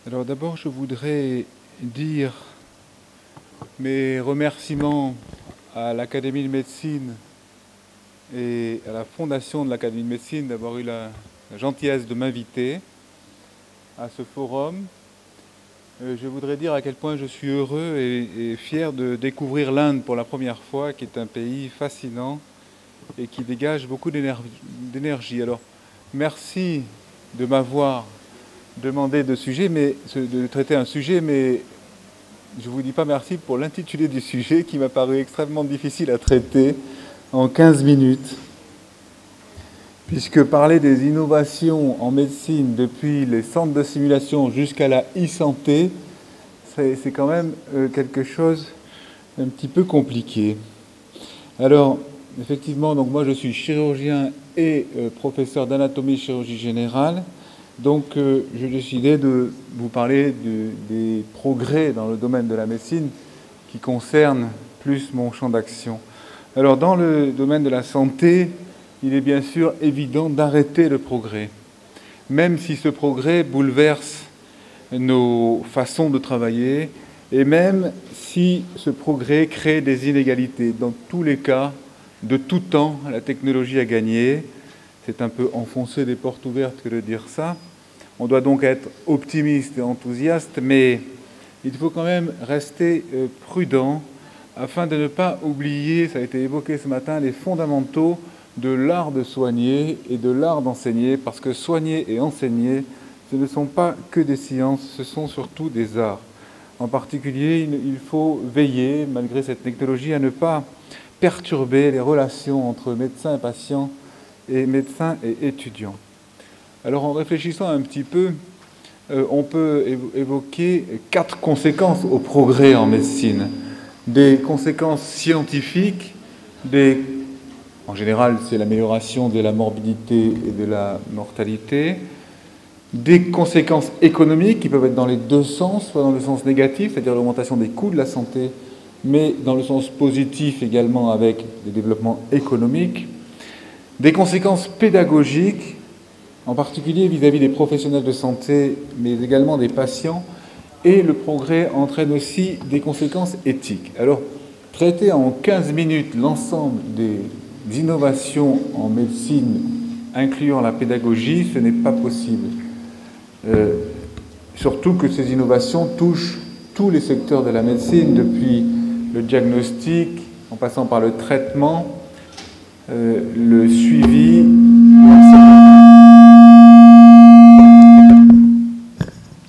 Alors d'abord, je voudrais dire mes remerciements à l'Académie de médecine et à la fondation de l'Académie de médecine d'avoir eu la gentillesse de m'inviter à ce forum. Je voudrais dire à quel point je suis heureux et fier de découvrir l'Inde pour la première fois, qui est un pays fascinant et qui dégage beaucoup d'énergie. Alors, merci de m'avoir demandé de traiter un sujet, mais je ne vous dis pas merci pour l'intitulé du sujet qui m'a paru extrêmement difficile à traiter en 15 minutes. Puisque parler des innovations en médecine depuis les centres de simulation jusqu'à la e-santé, c'est quand même quelque chose d'un petit peu compliqué. Alors, effectivement, donc moi je suis chirurgien et professeur d'anatomie chirurgie générale. Donc j'ai décidé de vous parler des progrès dans le domaine de la médecine qui concernent plus mon champ d'action. Alors dans le domaine de la santé, il est bien sûr évident d'arrêter le progrès, même si ce progrès bouleverse nos façons de travailler et même si ce progrès crée des inégalités. Dans tous les cas, de tout temps, la technologie a gagné. C'est un peu enfoncer des portes ouvertes que de dire ça. On doit donc être optimiste et enthousiaste, mais il faut quand même rester prudent afin de ne pas oublier, ça a été évoqué ce matin, les fondamentaux de l'art de soigner et de l'art d'enseigner, parce que soigner et enseigner, ce ne sont pas que des sciences, ce sont surtout des arts. En particulier, il faut veiller, malgré cette technologie, à ne pas perturber les relations entre médecins et patients et médecins et étudiants. Alors en réfléchissant un petit peu, on peut évoquer 4 conséquences au progrès en médecine. Des conséquences scientifiques, en général c'est l'amélioration de la morbidité et de la mortalité, des conséquences économiques qui peuvent être dans les deux sens, soit dans le sens négatif, c'est-à-dire l'augmentation des coûts de la santé, mais dans le sens positif également avec des développements économiques, des conséquences pédagogiques, en particulier vis-à-vis des professionnels de santé, mais également des patients, et le progrès entraîne aussi des conséquences éthiques. Alors, traiter en 15 minutes l'ensemble des innovations en médecine, incluant la pédagogie, ce n'est pas possible. Surtout que ces innovations touchent tous les secteurs de la médecine, depuis le diagnostic, en passant par le traitement, le suivi,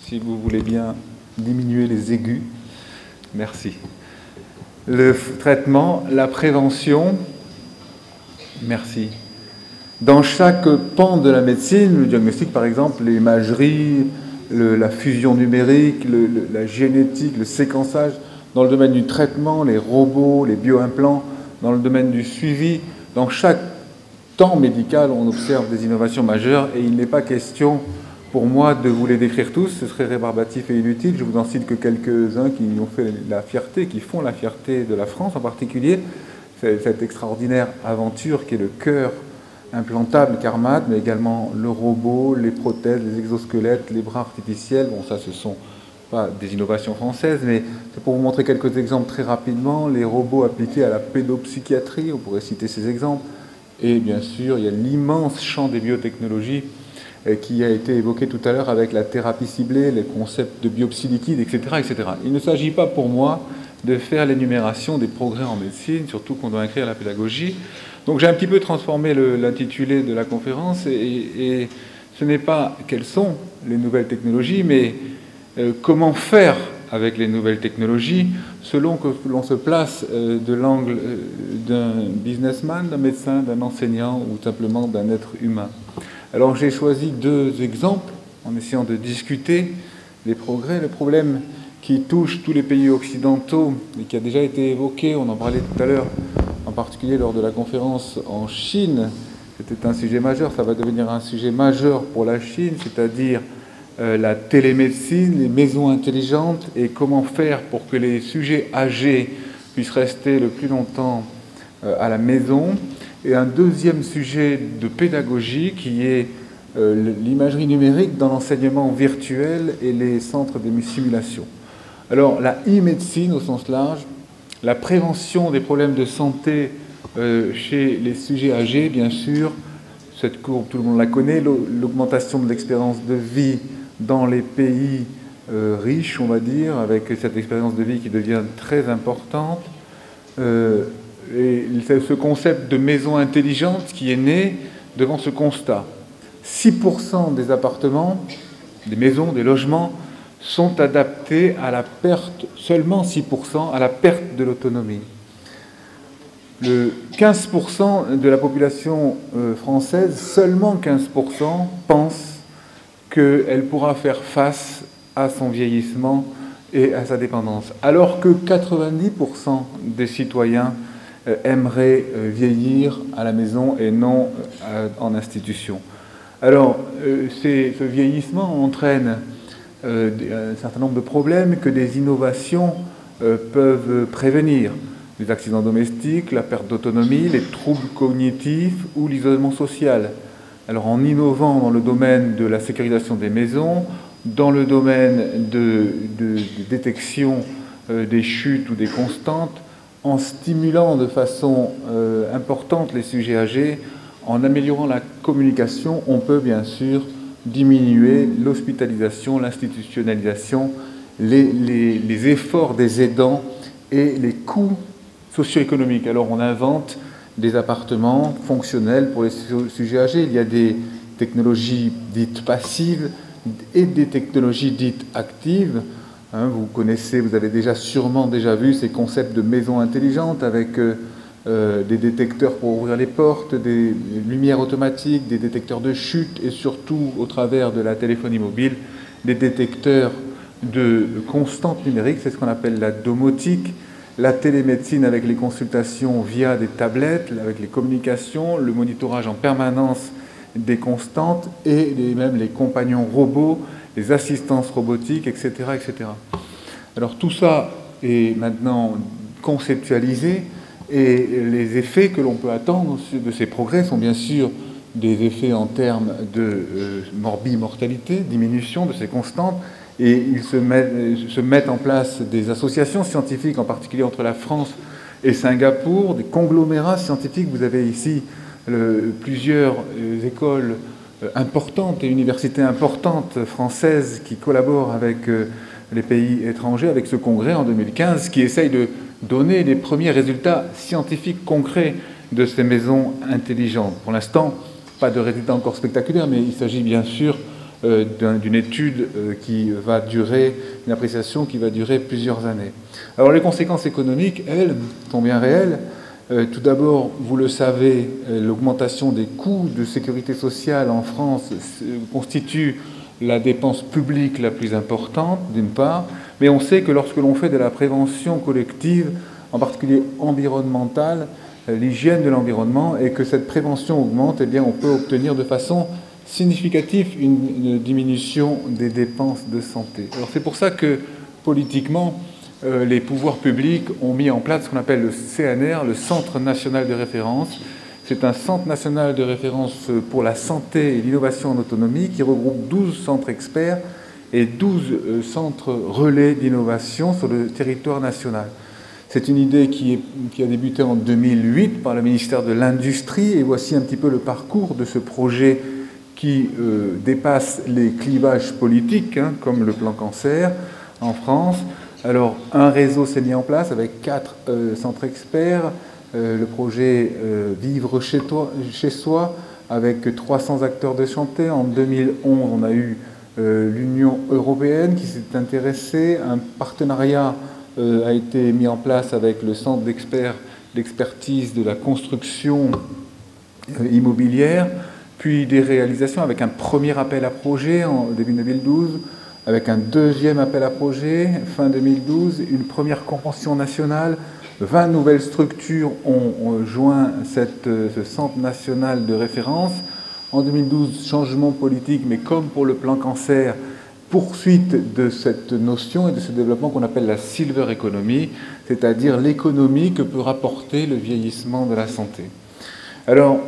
si vous voulez bien diminuer les aigus, merci. Le traitement, la prévention, merci. Dans chaque pan de la médecine, le diagnostic par exemple, l'imagerie, la fusion numérique, la génétique, le séquençage, dans le domaine du traitement, les robots, les bioimplants, dans le domaine du suivi, dans chaque temps médical, on observe des innovations majeures et il n'est pas question pour moi de vous les décrire tous, ce serait rébarbatif et inutile. Je vous en cite que quelques-uns qui ont fait la fierté, qui font la fierté de la France en particulier. C'est cette extraordinaire aventure qui est le cœur implantable Carmat, mais également le robot, les prothèses, les exosquelettes, les bras artificiels. Bon, ça, ce sont pas des innovations françaises, mais c'est pour vous montrer quelques exemples très rapidement. Les robots appliqués à la pédopsychiatrie, on pourrait citer ces exemples. Et bien sûr, il y a l'immense champ des biotechnologies qui a été évoqué tout à l'heure avec la thérapie ciblée, les concepts de biopsie liquide, etc., etc. Il ne s'agit pas pour moi de faire l'énumération des progrès en médecine, surtout qu'on doit inclure la pédagogie. Donc j'ai un petit peu transformé l'intitulé de la conférence et ce n'est pas quelles sont les nouvelles technologies, mais comment faire avec les nouvelles technologies selon que l'on se place de l'angle d'un businessman, d'un médecin, d'un enseignant ou simplement d'un être humain. Alors j'ai choisi 2 exemples en essayant de discuter les progrès. Le problème qui touche tous les pays occidentaux et qui a déjà été évoqué, on en parlait tout à l'heure, en particulier lors de la conférence en Chine, c'était un sujet majeur, ça va devenir un sujet majeur pour la Chine, c'est-à-dire la télémédecine, les maisons intelligentes et comment faire pour que les sujets âgés puissent rester le plus longtemps à la maison. Et un deuxième sujet de pédagogie qui est l'imagerie numérique dans l'enseignement virtuel et les centres de simulation. Alors, la e-médecine au sens large, la prévention des problèmes de santé chez les sujets âgés, bien sûr, cette courbe, tout le monde la connaît, l'augmentation de l'expérience de vie dans les pays riches, on va dire, avec cette expérience de vie qui devient très importante. Et ce concept de maison intelligente qui est né devant ce constat. 6% des appartements, des maisons, des logements sont adaptés à la perte, seulement 6%, à la perte de l'autonomie. Le 15% de la population française, seulement 15%, pense qu'elle pourra faire face à son vieillissement et à sa dépendance, alors que 90% des citoyens aimeraient vieillir à la maison et non en institution. Alors, ce vieillissement entraîne un certain nombre de problèmes que des innovations peuvent prévenir. Les accidents domestiques, la perte d'autonomie, les troubles cognitifs ou l'isolement social. Alors, en innovant dans le domaine de la sécurisation des maisons, dans le domaine de détection des chutes ou des constantes, en stimulant de façon importante les sujets âgés, en améliorant la communication, on peut bien sûr diminuer l'hospitalisation, l'institutionnalisation, les efforts des aidants et les coûts socio-économiques. Alors on invente des appartements fonctionnels pour les sujets âgés. Il y a des technologies dites passives et des technologies dites actives. Vous connaissez, vous avez sûrement déjà vu ces concepts de maisons intelligentes avec des détecteurs pour ouvrir les portes, des lumières automatiques, des détecteurs de chute et surtout, au travers de la téléphonie mobile, des détecteurs de constantes numériques, c'est ce qu'on appelle la domotique, la télémédecine avec les consultations via des tablettes, avec les communications, le monitorage en permanence des constantes et même les compagnons robots, les assistances robotiques, etc., etc. Alors tout ça est maintenant conceptualisé et les effets que l'on peut attendre de ces progrès sont bien sûr des effets en termes de morbimortalité, diminution de ces constantes, et il se mettent en place des associations scientifiques, en particulier entre la France et Singapour, des conglomérats scientifiques. Vous avez ici plusieurs écoles importantes et universités importantes françaises qui collaborent avec les pays étrangers, avec ce congrès en 2015, qui essaye de donner les premiers résultats scientifiques concrets de ces maisons intelligentes. Pour l'instant, pas de résultats encore spectaculaires, mais il s'agit bien sûr d'une étude qui va durer, une appréciation qui va durer plusieurs années. Alors les conséquences économiques, elles, sont bien réelles. Tout d'abord, vous le savez, l'augmentation des coûts de sécurité sociale en France constitue la dépense publique la plus importante, d'une part, mais on sait que lorsque l'on fait de la prévention collective, en particulier environnementale, l'hygiène de l'environnement, et que cette prévention augmente, eh bien on peut obtenir de façon significative une diminution des dépenses de santé. Alors c'est pour ça que, politiquement, les pouvoirs publics ont mis en place ce qu'on appelle le CNR, le Centre national de référence. C'est un centre national de référence pour la santé et l'innovation en autonomie qui regroupe 12 centres experts et 12 centres relais d'innovation sur le territoire national. C'est une idée qui a débuté en 2008 par le ministère de l'Industrie, et voici un petit peu le parcours de ce projet qui dépasse les clivages politiques, comme le plan cancer en France. Alors, un réseau s'est mis en place avec 4 centres experts, le projet Vivre chez soi, avec 300 acteurs de santé. En 2011, on a eu l'Union européenne qui s'est intéressée. Un partenariat a été mis en place avec le centre d'expertise de la construction immobilière, puis des réalisations avec un premier appel à projet en début 2012, avec un deuxième appel à projet fin 2012, une première convention nationale. 20 nouvelles structures ont joint ce centre national de référence. En 2012, changement politique, mais comme pour le plan cancer, poursuite de cette notion et de ce développement qu'on appelle la silver economy, c'est-à-dire l'économie que peut rapporter le vieillissement de la santé. Alors,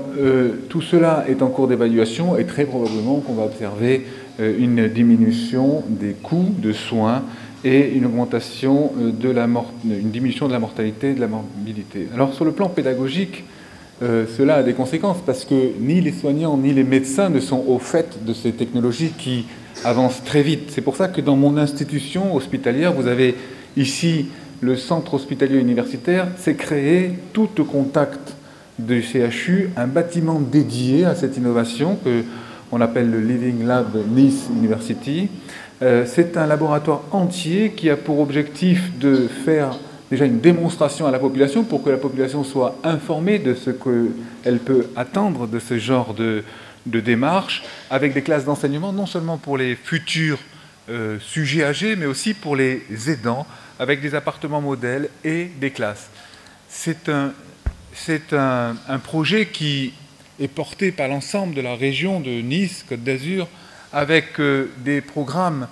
tout cela est en cours d'évaluation et très probablement qu'on va observer une diminution des coûts de soins et une augmentation une diminution de la mortalité et de la morbidité. Alors, sur le plan pédagogique, cela a des conséquences parce que ni les soignants ni les médecins ne sont au fait de ces technologies qui avancent très vite. C'est pour ça que dans mon institution hospitalière, vous avez ici le centre hospitalier universitaire, c'est créé tout au contact du CHU, un bâtiment dédié à cette innovation qu'on appelle le Living Lab Nice University. C'est un laboratoire entier qui a pour objectif de faire déjà une démonstration à la population pour que la population soit informée de ce qu'elle peut attendre de ce genre de démarche, avec des classes d'enseignement non seulement pour les futurs sujets âgés, mais aussi pour les aidants, avec des appartements modèles et des classes. C'est un projet qui est porté par l'ensemble de la région de Nice, Côte d'Azur, avec des programmes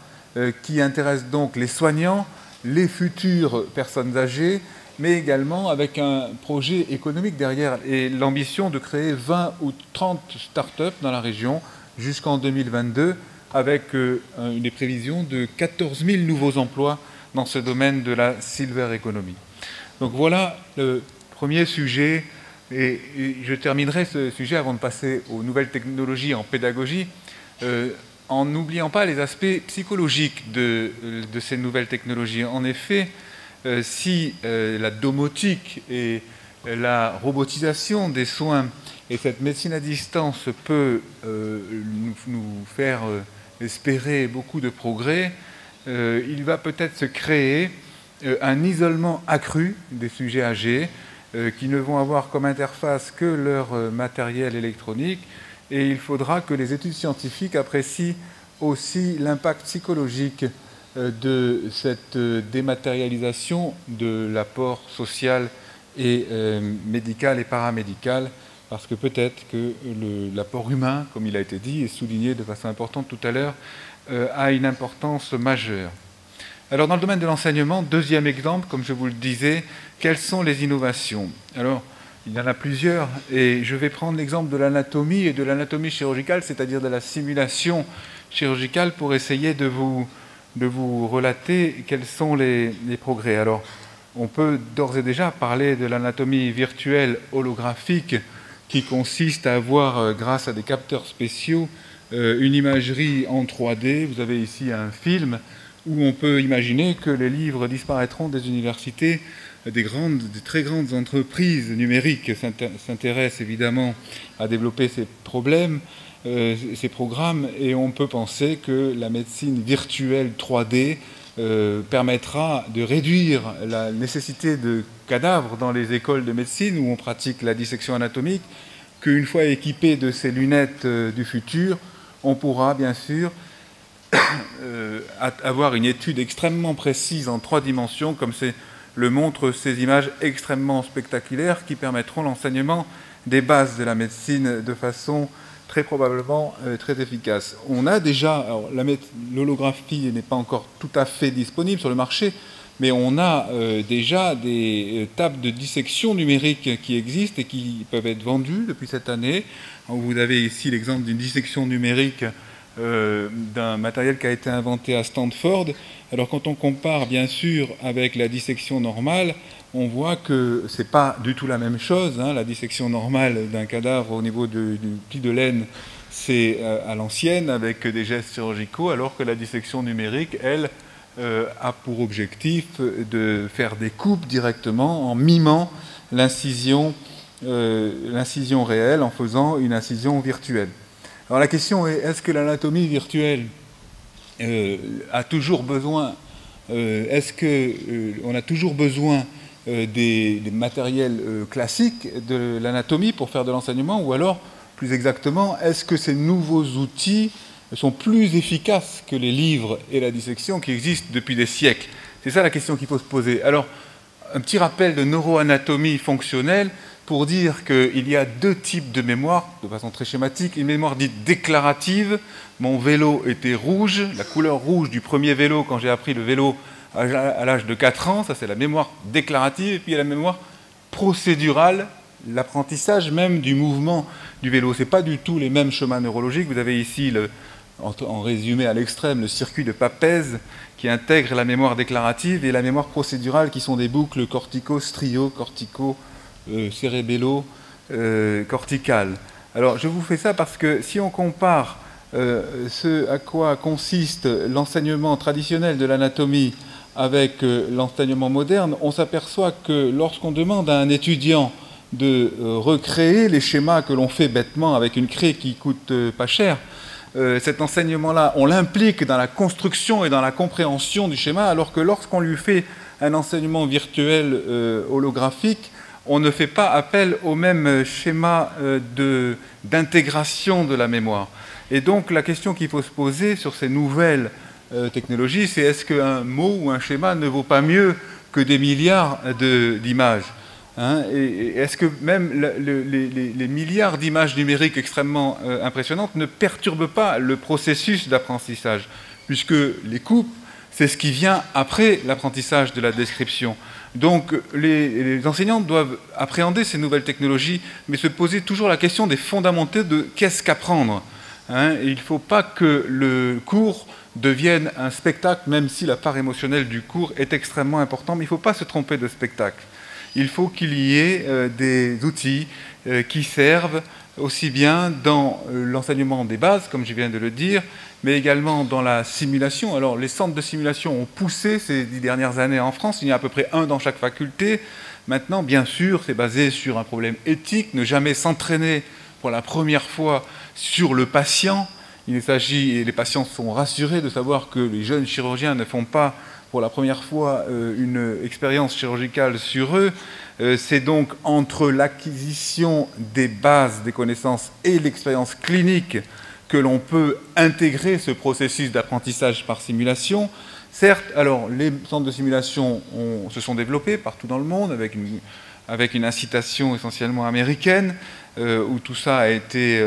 qui intéressent donc les soignants, les futures personnes âgées, mais également avec un projet économique derrière et l'ambition de créer 20 ou 30 start-up dans la région jusqu'en 2022, avec des prévisions de 14 000 nouveaux emplois dans ce domaine de la silver economy. Donc voilà le premier sujet, et je terminerai ce sujet avant de passer aux nouvelles technologies en pédagogie, en n'oubliant pas les aspects psychologiques de ces nouvelles technologies. En effet, si la domotique et la robotisation des soins et cette médecine à distance peut nous faire espérer beaucoup de progrès, il va peut-être se créer un isolement accru des sujets âgés qui ne vont avoir comme interface que leur matériel électronique, et il faudra que les études scientifiques apprécient aussi l'impact psychologique de cette dématérialisation de l'apport social et médical et paramédical, parce que peut-être que l'apport humain, comme il a été dit et souligné de façon importante tout à l'heure, a une importance majeure. Alors dans le domaine de l'enseignement, deuxième exemple, comme je vous le disais, quelles sont les innovations? Alors, il y en a plusieurs, et je vais prendre l'exemple de l'anatomie et de l'anatomie chirurgicale, c'est-à-dire de la simulation chirurgicale, pour essayer de vous relater quels sont les progrès. Alors, on peut d'ores et déjà parler de l'anatomie virtuelle holographique, qui consiste à avoir, grâce à des capteurs spéciaux, une imagerie en 3D. Vous avez ici un film où on peut imaginer que les livres disparaîtront des universités. Des très grandes entreprises numériques s'intéressent évidemment à développer ces programmes, et on peut penser que la médecine virtuelle 3D permettra de réduire la nécessité de cadavres dans les écoles de médecine où on pratique la dissection anatomique, qu'une fois équipé de ces lunettes du futur, on pourra bien sûr avoir une étude extrêmement précise en 3 dimensions, comme le montrent ces images extrêmement spectaculaires qui permettront l'enseignement des bases de la médecine de façon très probablement très efficace. On a déjà, l'holographie n'est pas encore tout à fait disponible sur le marché, mais on a déjà des tables de dissection numérique qui existent et qui peuvent être vendues depuis cette année. Vous avez ici l'exemple d'une dissection numérique d'un matériel qui a été inventé à Stanford. Alors quand on compare bien sûr avec la dissection normale, on voit que ce n'est pas du tout la même chose. La dissection normale d'un cadavre au niveau du pli de laine, c'est à l'ancienne avec des gestes chirurgicaux, alors que la dissection numérique, elle, a pour objectif de faire des coupes directement en mimant l'incision réelle, en faisant une incision virtuelle. Alors la question est, est-ce que l'anatomie virtuelle a toujours besoin, est-ce qu'on a toujours besoin des matériels classiques de l'anatomie pour faire de l'enseignement, ou alors, plus exactement, est-ce que ces nouveaux outils sont plus efficaces que les livres et la dissection qui existent depuis des siècles? C'est ça la question qu'il faut se poser. Alors, un petit rappel de neuroanatomie fonctionnelle pour dire qu'il y a 2 types de mémoire, de façon très schématique. Une mémoire dite déclarative. Mon vélo était rouge, la couleur rouge du premier vélo quand j'ai appris le vélo à l'âge de 4 ans, ça c'est la mémoire déclarative. Et puis il y a la mémoire procédurale l'apprentissage même du mouvement du vélo. Ce n'est pas du tout les mêmes chemins neurologiques. Vous avez ici, en résumé à l'extrême, le circuit de Papez qui intègre la mémoire déclarative et la mémoire procédurale qui sont des boucles cortico-strio, corticales. Alors, je vous fais ça parce que si on compare ce à quoi consiste l'enseignement traditionnel de l'anatomie avec l'enseignement moderne, on s'aperçoit que lorsqu'on demande à un étudiant de recréer les schémas que l'on fait bêtement avec une craie qui coûte pas cher, cet enseignement-là, on l'implique dans la construction et dans la compréhension du schéma, alors que lorsqu'on lui fait un enseignement virtuel holographique, on ne fait pas appel au même schéma d'intégration de la mémoire. Et donc la question qu'il faut se poser sur ces nouvelles technologie, c'est est-ce qu'un mot ou un schéma ne vaut pas mieux que des milliards d'images, hein, et est-ce que même les milliards d'images numériques extrêmement impressionnantes ne perturbent pas le processus d'apprentissage, puisque les coupes, c'est ce qui vient après l'apprentissage de la description. Donc les enseignants doivent appréhender ces nouvelles technologies, mais se poser toujours la question des fondamentaux de qu'est-ce qu'apprendre, hein, et il ne faut pas que le cours devienne un spectacle, même si la part émotionnelle du cours est extrêmement importante, mais il ne faut pas se tromper de spectacle. Il faut qu'il y ait des outils qui servent aussi bien dans l'enseignement des bases, comme je viens de le dire, mais également dans la simulation. Alors, les centres de simulation ont poussé ces 10 dernières années en France, il y en a à peu près un dans chaque faculté. Maintenant, bien sûr, c'est basé sur un problème éthique, ne jamais s'entraîner pour la première fois sur le patient. Il s'agit, et les patients sont rassurés de savoir que les jeunes chirurgiens ne font pas pour la première fois une expérience chirurgicale sur eux. C'est donc entre l'acquisition des bases des connaissances et l'expérience clinique que l'on peut intégrer ce processus d'apprentissage par simulation. Certes, alors les centres de simulation se sont développés partout dans le monde avec une incitation essentiellement américaine, où tout ça a été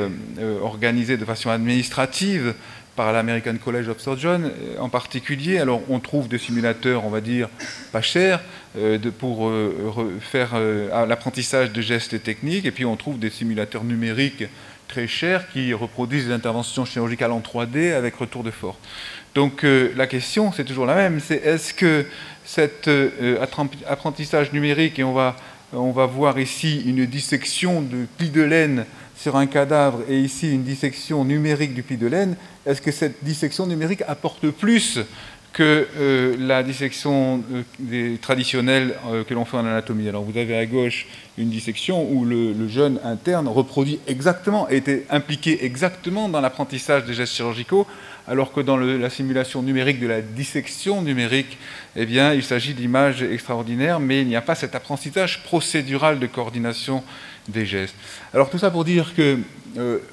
organisé de façon administrative par l'American College of Surgeons en particulier. Alors on trouve des simulateurs, on va dire, pas chers pour faire l'apprentissage de gestes et techniques, et puis on trouve des simulateurs numériques très chers qui reproduisent des interventions chirurgicales en 3D avec retour de force. Donc la question, c'est toujours la même, c'est est-ce que cet apprentissage numérique, et on va voir ici une dissection de pli de laine sur un cadavre et ici une dissection numérique du pli de laine, est-ce que cette dissection numérique apporte plus que la dissection traditionnelle que l'on fait en anatomie? Alors vous avez à gauche une dissection où le jeune interne reproduit exactement, a été impliqué exactement dans l'apprentissage des gestes chirurgicaux, alors que dans la simulation numérique de la dissection numérique, eh bien, il s'agit d'images extraordinaires, mais il n'y a pas cet apprentissage procédural de coordination des gestes. Alors tout ça pour dire que,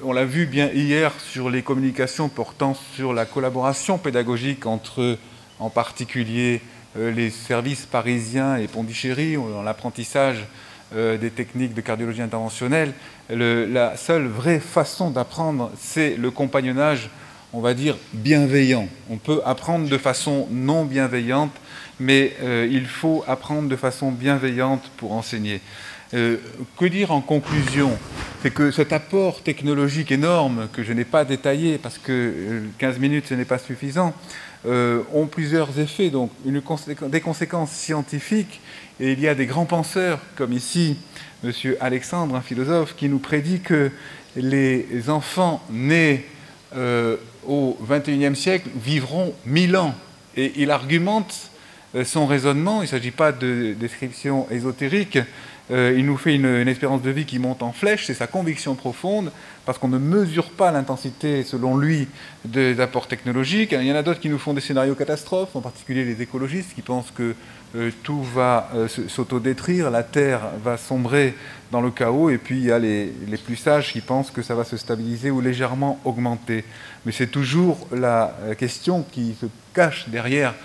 on l'a vu bien hier sur les communications portant sur la collaboration pédagogique entre, en particulier, les services parisiens et Pondichéry, dans l'apprentissage des techniques de cardiologie interventionnelle. La seule vraie façon d'apprendre, c'est le compagnonnage, on va dire, bienveillant. On peut apprendre de façon non bienveillante, mais il faut apprendre de façon bienveillante pour enseigner. Que dire en conclusion? C'est que cet apport technologique énorme, que je n'ai pas détaillé parce que 15 minutes ce n'est pas suffisant, ont plusieurs effets, donc des conséquences scientifiques, et il y a des grands penseurs, comme ici, M. Alexandre, un philosophe, qui nous prédit que les enfants nés au XXIe siècle vivront 1000 ans. Et il argumente son raisonnement, il ne s'agit pas de description ésotérique, il nous fait une espérance de vie qui monte en flèche, c'est sa conviction profonde, parce qu'on ne mesure pas l'intensité, selon lui, des apports technologiques. Il y en a d'autres qui nous font des scénarios catastrophes, en particulier les écologistes, qui pensent que tout va s'autodétruire, la Terre va sombrer dans le chaos, et puis il y a les plus sages qui pensent que ça va se stabiliser ou légèrement augmenter. Mais c'est toujours la question qui se cache derrière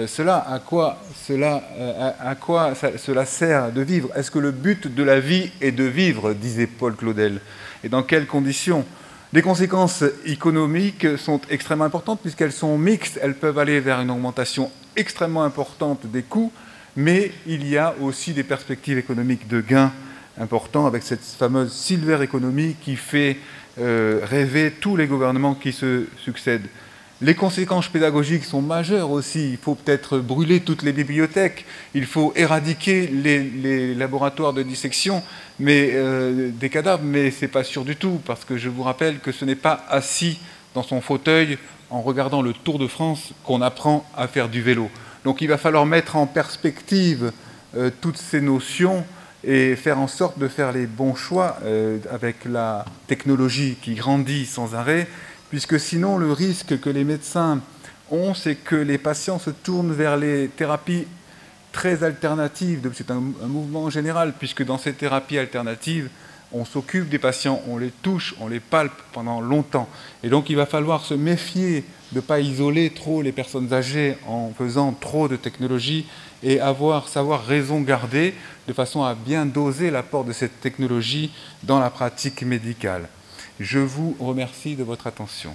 cela, à quoi cela sert de vivre? Est-ce que le but de la vie est de vivre, disait Paul Claudel? Et dans quelles conditions? Les conséquences économiques sont extrêmement importantes puisqu'elles sont mixtes, elles peuvent aller vers une augmentation extrêmement importante des coûts, mais il y a aussi des perspectives économiques de gains important avec cette fameuse silver economy qui fait rêver tous les gouvernements qui se succèdent. Les conséquences pédagogiques sont majeures aussi. Il faut peut-être brûler toutes les bibliothèques, il faut éradiquer les laboratoires de dissection des cadavres, mais ce n'est pas sûr du tout, parce que je vous rappelle que ce n'est pas assis dans son fauteuil en regardant le Tour de France qu'on apprend à faire du vélo. Donc il va falloir mettre en perspective toutes ces notions et faire en sorte de faire les bons choix avec la technologie qui grandit sans arrêt, puisque sinon le risque que les médecins ont, c'est que les patients se tournent vers les thérapies très alternatives. C'est un mouvement général, puisque dans ces thérapies alternatives, on s'occupe des patients, on les touche, on les palpe pendant longtemps. Et donc il va falloir se méfier de ne pas isoler trop les personnes âgées en faisant trop de technologie et savoir raison garder de façon à bien doser l'apport de cette technologie dans la pratique médicale. Je vous remercie de votre attention.